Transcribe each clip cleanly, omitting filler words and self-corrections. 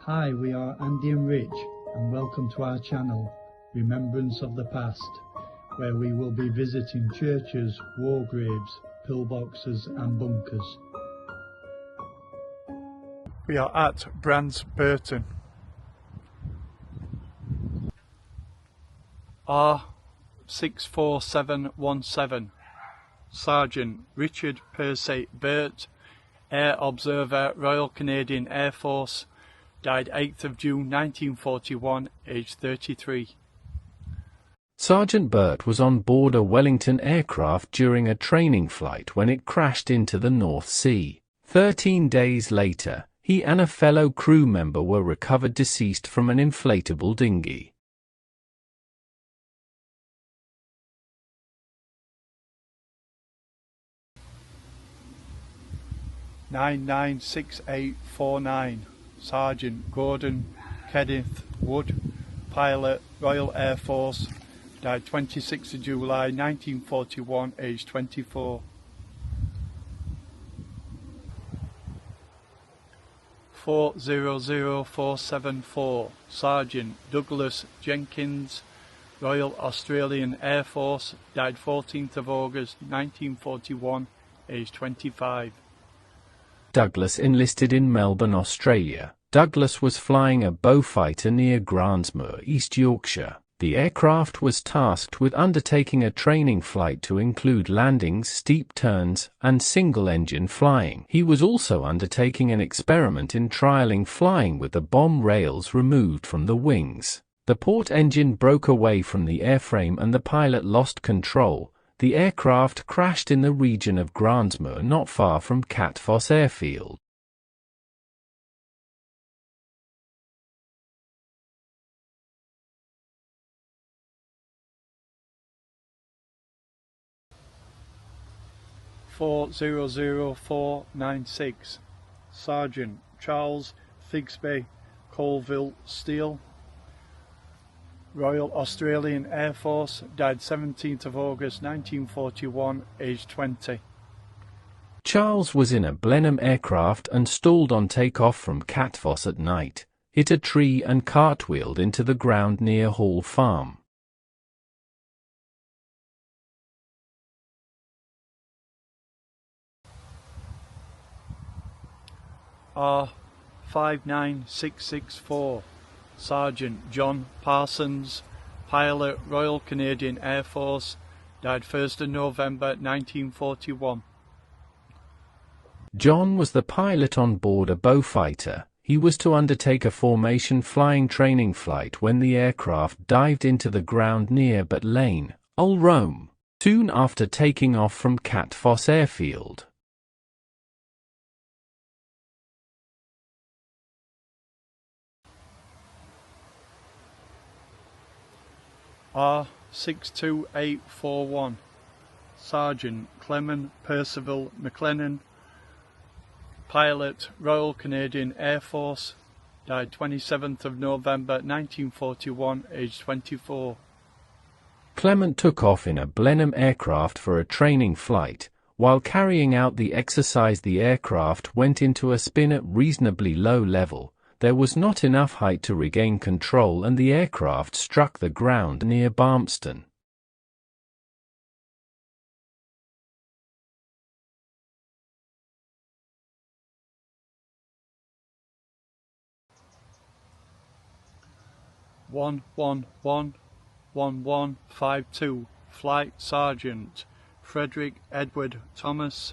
Hi, we are Andy and Rich, and welcome to our channel, Remembrance of the Past, where we will be visiting churches, war graves, pillboxes and bunkers. We are at BRANDESBURTON. R64717. Sergeant Richard Percy Burt, Air Observer, Royal Canadian Air Force, died 8th of June 1941, aged 33. Sergeant Burt was on board a Wellington aircraft during a training flight when it crashed into the North Sea. 13 days later, he and a fellow crew member were recovered deceased from an inflatable dinghy. (996849) Sergeant Gordon Kenneth Wood, pilot, Royal Air Force, died 26th of July 1941, aged 24. (400474) Sergeant Douglas Jenkins, Royal Australian Air Force, died 14th of August 1941, aged 25. Douglas enlisted in Melbourne, Australia. Douglas was flying a Beaufighter near Grandsmoor, East Yorkshire. The aircraft was tasked with undertaking a training flight to include landings, steep turns, and single-engine flying. He was also undertaking an experiment in trialling flying with the bomb rails removed from the wings. The port engine broke away from the airframe and the pilot lost control. The aircraft crashed in the region of Grandsmoor, not far from Copas airfield. (400496) Sergeant Charles Figsby, Colville, Steele, Royal Australian Air Force, died 17th of August 1941, aged 20. Charles was in a Blenheim aircraft and stalled on takeoff from Copas at night, hit a tree and cartwheeled into the ground near Hall Farm. R59664 Sergeant John Parsons, pilot, Royal Canadian Air Force, died 1st of November 1941. John was the pilot on board a Beaufighter. He was to undertake a formation flying training flight when the aircraft dived into the ground near Burt Lane, Ulrome, soon after taking off from Copas airfield. R62841 Sergeant Clement Percival McLellan, pilot, Royal Canadian Air Force, died 27th of November 1941, aged 24. Clement took off in a Blenheim aircraft for a training flight. While carrying out the exercise, the aircraft went into a spin at reasonably low level. There was not enough height to regain control and the aircraft struck the ground near Barmston. (1111152) Flight Sergeant Frederick Edward Thomas,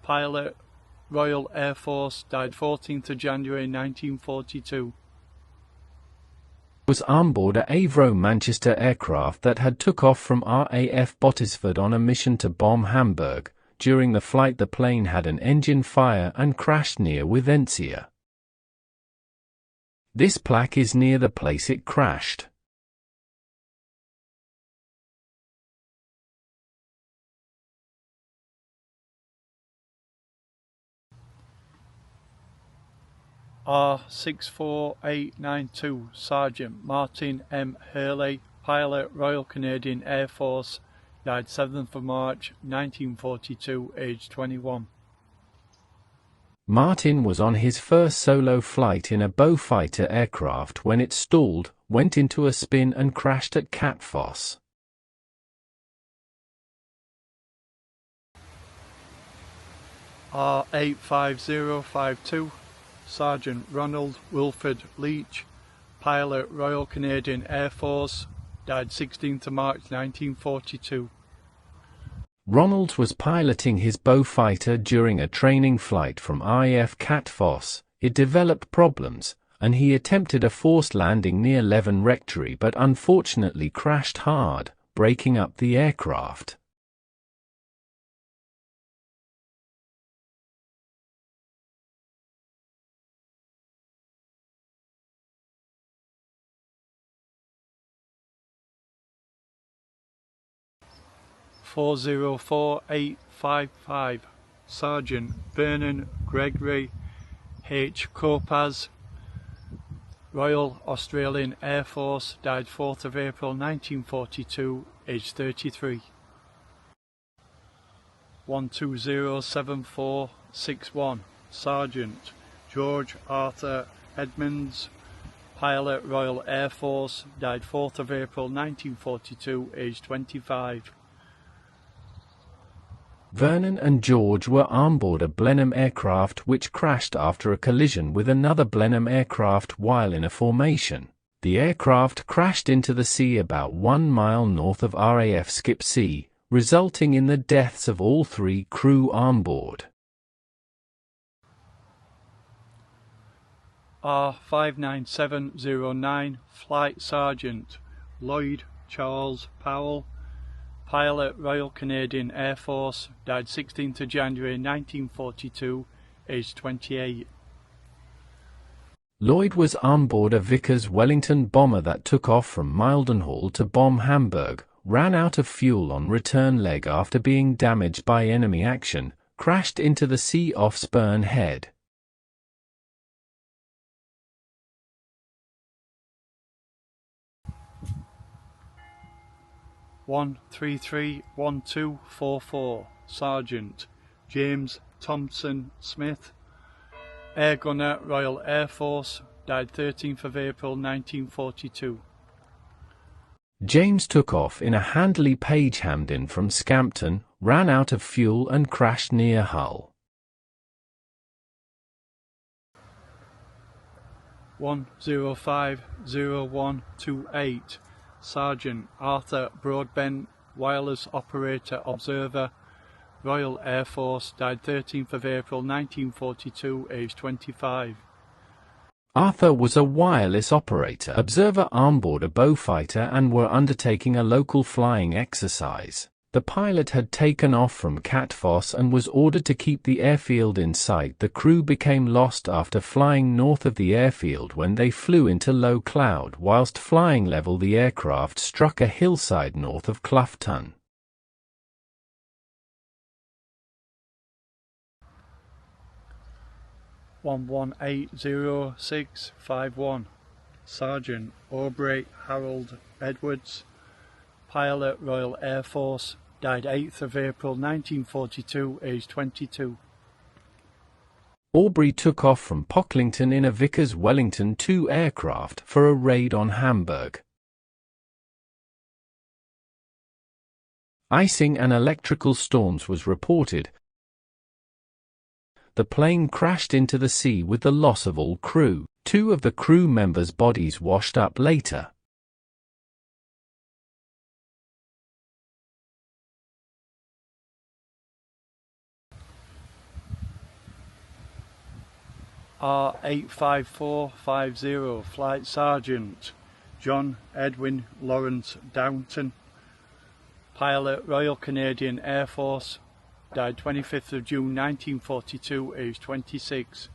pilot, Royal Air Force, died 14th of January 1942. Was on board a Avro Manchester aircraft that had took off from RAF Bottesford on a mission to bomb Hamburg. During the flight the plane had an engine fire and crashed near Withencia. This plaque is near the place it crashed. R64892 Sergeant Martin M. Hurley, pilot, Royal Canadian Air Force, died 7th of March 1942, aged 21. Martin was on his first solo flight in a Beaufighter aircraft when it stalled, went into a spin and crashed at Catfoss. R85052, Sergeant Ronald Wilfred Leach, pilot Royal Canadian Air Force, died 16th of March 1942. Ronald was piloting his Beaufighter during a training flight from RAF Catfoss. It developed problems, and he attempted a forced landing near Leven Rectory but unfortunately crashed hard, breaking up the aircraft. (404-855), Sergeant Vernon Gregory H. Copas, Royal Australian Air Force, died 4th of April 1942, aged 33. 1207461, Sergeant George Arthur Edmonds, pilot Royal Air Force, died 4th of April 1942, aged 25. Vernon and George were on board a Blenheim aircraft which crashed after a collision with another Blenheim aircraft while in a formation. The aircraft crashed into the sea about 1 mile north of RAF Skipsea, resulting in the deaths of all 3 crew on board. R59709, Flight Sergeant Lloyd Charles Powell, pilot Royal Canadian Air Force, died 16th of January 1942, aged 28. Lloyd was on board a Vickers Wellington bomber that took off from Mildenhall to bomb Hamburg, ran out of fuel on return leg after being damaged by enemy action, crashed into the sea off Spurn Head. (1331244), Sergeant James Thompson Smith, Air Gunner Royal Air Force, died 13th of April 1942. James took off in a Handley Pagehamden from Scampton, ran out of fuel and crashed near Hull. 1050128, Sergeant Arthur Broadbent, Wireless Operator Observer, Royal Air Force, died 13th of April 1942, aged 25. Arthur was a wireless operator observer on board a Beaufighter and were undertaking a local flying exercise. The pilot had taken off from Catfoss and was ordered to keep the airfield in sight. The crew became lost after flying north of the airfield when they flew into low cloud. Whilst flying level, the aircraft struck a hillside north of Cloughton. (1180651), Sergeant Aubrey Harold Edwards, pilot Royal Air Force, died 8th of April 1942, aged 22. Aubrey took off from Pocklington in a Vickers Wellington II aircraft for a raid on Hamburg. Icing and electrical storms was reported. The plane crashed into the sea with the loss of all crew. 2 of the crew members' bodies washed up later. R85450, Flight Sergeant John Edwin Lawrence Downton, pilot Royal Canadian Air Force, died 25th of June 1942, aged 26.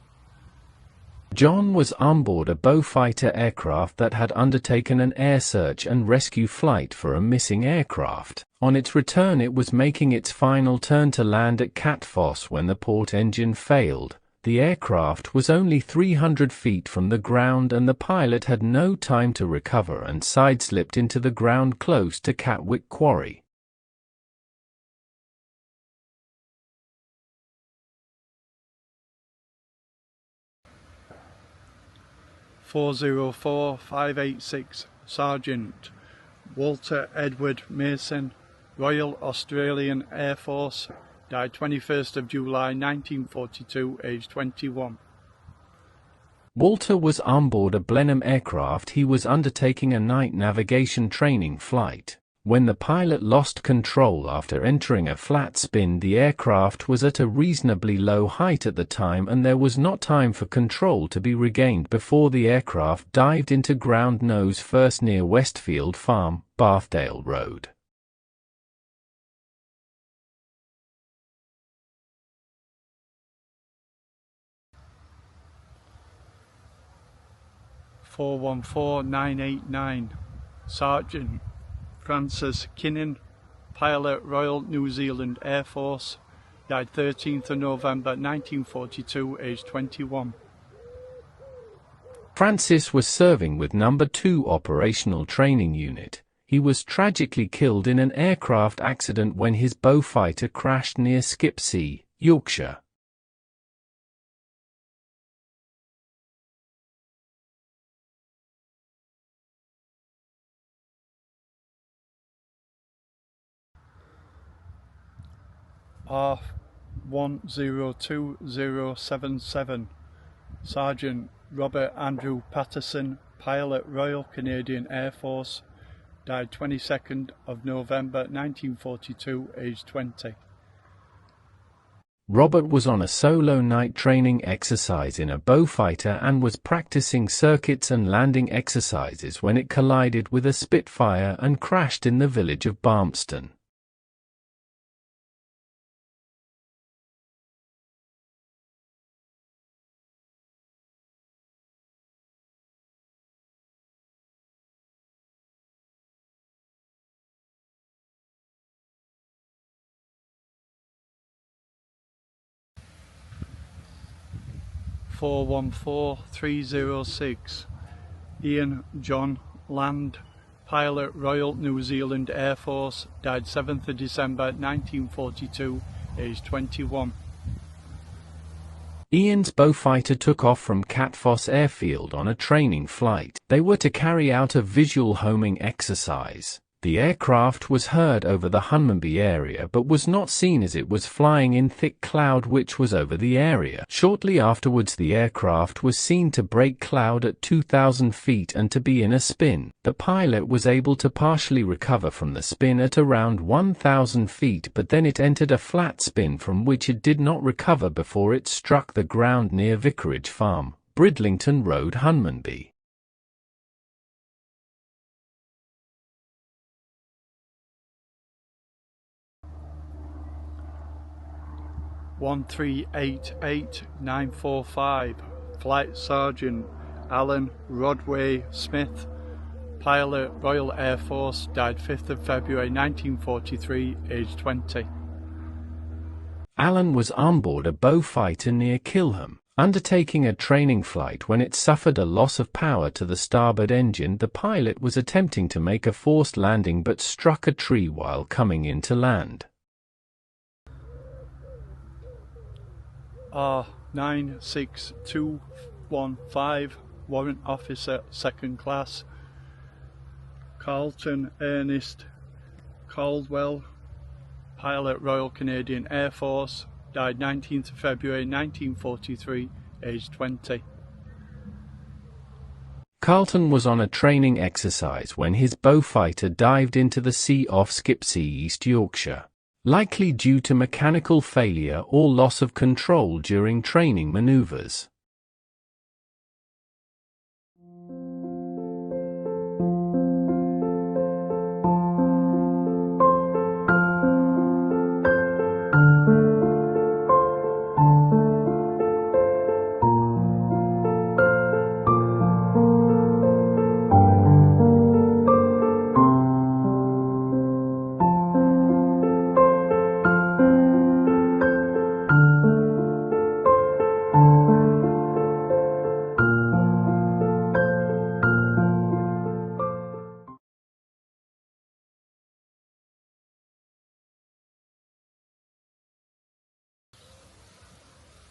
John was on board a Beaufighter aircraft that had undertaken an air search and rescue flight for a missing aircraft. On its return, it was making its final turn to land at Catfoss when the port engine failed. The aircraft was only 300 feet from the ground and the pilot had no time to recover and sideslipped into the ground close to Catwick Quarry. 404586 Sergeant Walter Edward Mason, Royal Australian Air Force, died 21st of July 1942, aged 21. Walter was on board a Blenheim aircraft. He was undertaking a night navigation training flight. When the pilot lost control after entering a flat spin, the aircraft was at a reasonably low height at the time and there was not time for control to be regained before the aircraft dived into ground nose first near Westfield Farm, Bathdale Road. (414,989) Sergeant Francis Kinnan, pilot, Royal New Zealand Air Force, died 13th of November 1942, aged 21. Francis was serving with No. 2 Operational Training Unit. He was tragically killed in an aircraft accident when his Beaufighter crashed near Skipsea, Yorkshire. R102077 Sergeant Robert Andrew Patterson, pilot, Royal Canadian Air Force, died 22nd of November 1942, aged 20. Robert was on a solo night training exercise in a Beaufighter and was practicing circuits and landing exercises when it collided with a Spitfire and crashed in the village of Barmston. (414,306) Ian John Land, pilot, Royal New Zealand Air Force, died 7th of December 1942, aged 21. Ian's Beaufighter took off from Catfoss Airfield on a training flight. They were to carry out a visual homing exercise. The aircraft was heard over the Hunmanby area but was not seen as it was flying in thick cloud which was over the area. Shortly afterwards the aircraft was seen to break cloud at 2,000 feet and to be in a spin. The pilot was able to partially recover from the spin at around 1,000 feet, but then it entered a flat spin from which it did not recover before it struck the ground near Vicarage Farm, Bridlington Road, Hunmanby. (1388945) Flight Sergeant Alan Rodway Smith, pilot, Royal Air Force, died 5th of February 1943, aged 20. Alan was on board a Beaufighter near Kilham, undertaking a training flight when it suffered a loss of power to the starboard engine. The pilot was attempting to make a forced landing but struck a tree while coming in to land. R96215 Warrant Officer, 2nd Class Carlton Ernest Caldwell, pilot, Royal Canadian Air Force, died 19th of February 1943, aged 20. Carlton was on a training exercise when his Beaufighter dived into the sea off Skipsea, East Yorkshire, likely due to mechanical failure or loss of control during training maneuvers.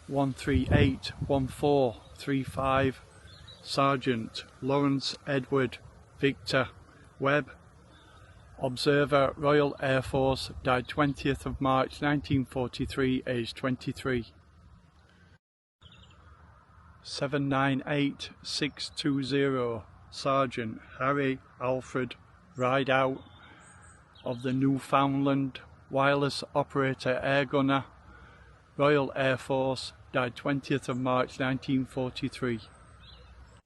(1381435) Sergeant Lawrence Edward Victor Webb. Observer, Royal Air Force, died 20th of March 1943, aged 23. 798620, Sergeant Harry Alfred Rideout of the Newfoundland Wireless Operator Air Gunner, Royal Air Force, died 20th of March 1943.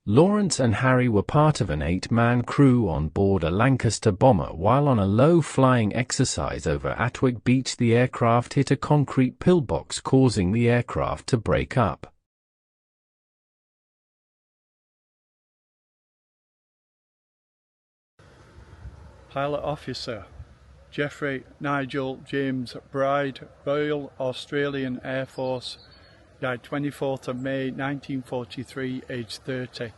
Lawrence and Harry were part of an 8-man crew on board a Lancaster bomber while on a low-flying exercise over Atwick Beach. The aircraft hit a concrete pillbox, causing the aircraft to break up. Pilot Officer Geoffrey Nigel James Bride, Royal Australian Air Force, died 24th of May 1943, aged 30.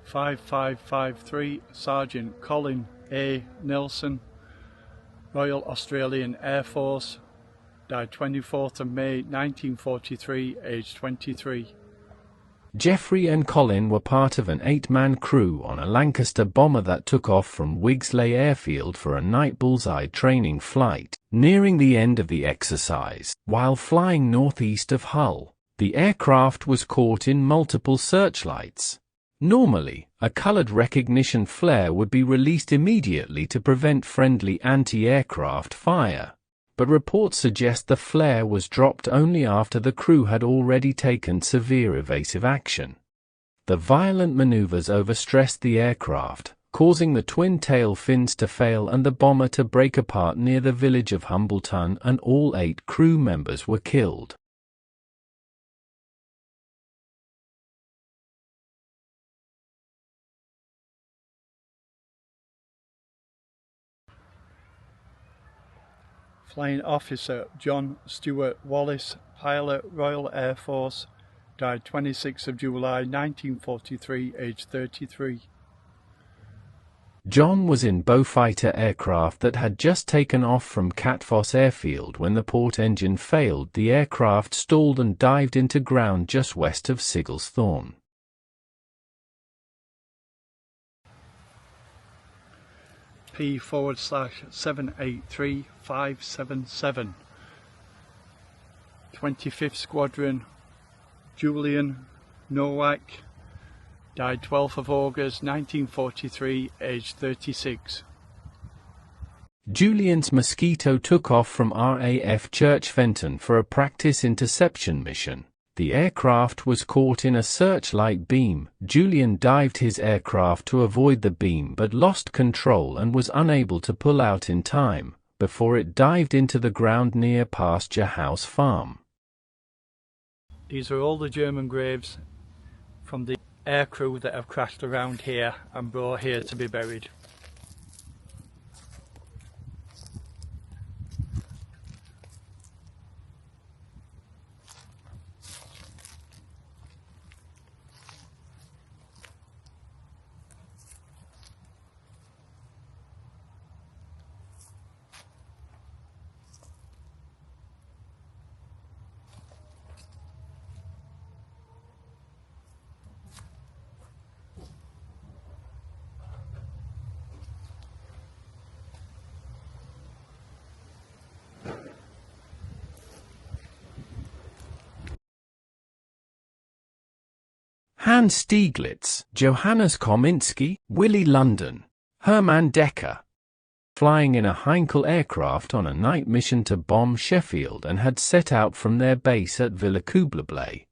5553, Sergeant Colin A. Nelson, Royal Australian Air Force, died 24th of May 1943, aged 23. Geoffrey and Colin were part of an 8-man crew on a Lancaster bomber that took off from Wigsley Airfield for a night bullseye training flight. Nearing the end of the exercise, while flying northeast of Hull, the aircraft was caught in multiple searchlights. Normally, a colored recognition flare would be released immediately to prevent friendly anti-aircraft fire, but reports suggest the flare was dropped only after the crew had already taken severe evasive action. The violent maneuvers overstressed the aircraft, causing the twin tail fins to fail and the bomber to break apart near the village of Humbleton, and all 8 crew members were killed. Flying Officer John Stuart Wallace, Pilot, Royal Air Force, died 26th of July 1943, aged 33. John was in Beaufighter aircraft that had just taken off from Catfoss Airfield when the port engine failed. The aircraft stalled and dived into ground just west of Sigglesthorne. P/783-577, 25th Squadron, Julian Nowak, died 12th of August 1943, aged 36. Julian's Mosquito took off from RAF Church Fenton for a practice interception mission. The aircraft was caught in a searchlight beam. Julian dived his aircraft to avoid the beam but lost control and was unable to pull out in time before it dived into the ground near Pasture House Farm. These are all the German graves from the aircrew that have crashed around here and brought here to be buried. Hans Stieglitz, Johannes Kaminski, Willie London, Hermann Decker, flying in a Heinkel aircraft on a night mission to bomb Sheffield and had set out from their base at Villacoublay.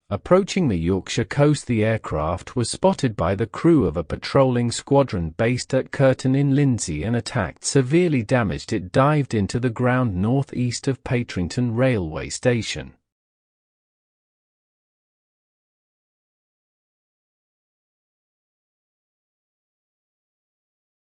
Approaching the Yorkshire coast, the aircraft was spotted by the crew of a patrolling squadron based at Curtin in Lindsey and attacked. Severely damaged, it dived into the ground northeast of Patrington railway station.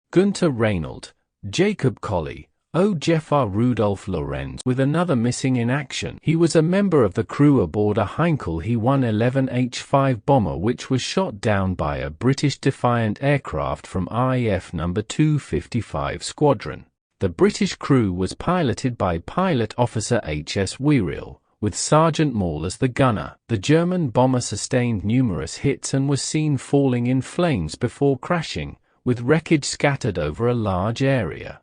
Gunther Reynold, Jacob Colley, O. Jeffar Rudolf Lorenz with another missing in action. He was a member of the crew aboard a Heinkel He-111H5 bomber which was shot down by a British Defiant aircraft from RAF No. 255 Squadron. The British crew was piloted by Pilot Officer H.S. Weirill, with Sergeant Maul as the gunner. The German bomber sustained numerous hits and was seen falling in flames before crashing, with wreckage scattered over a large area.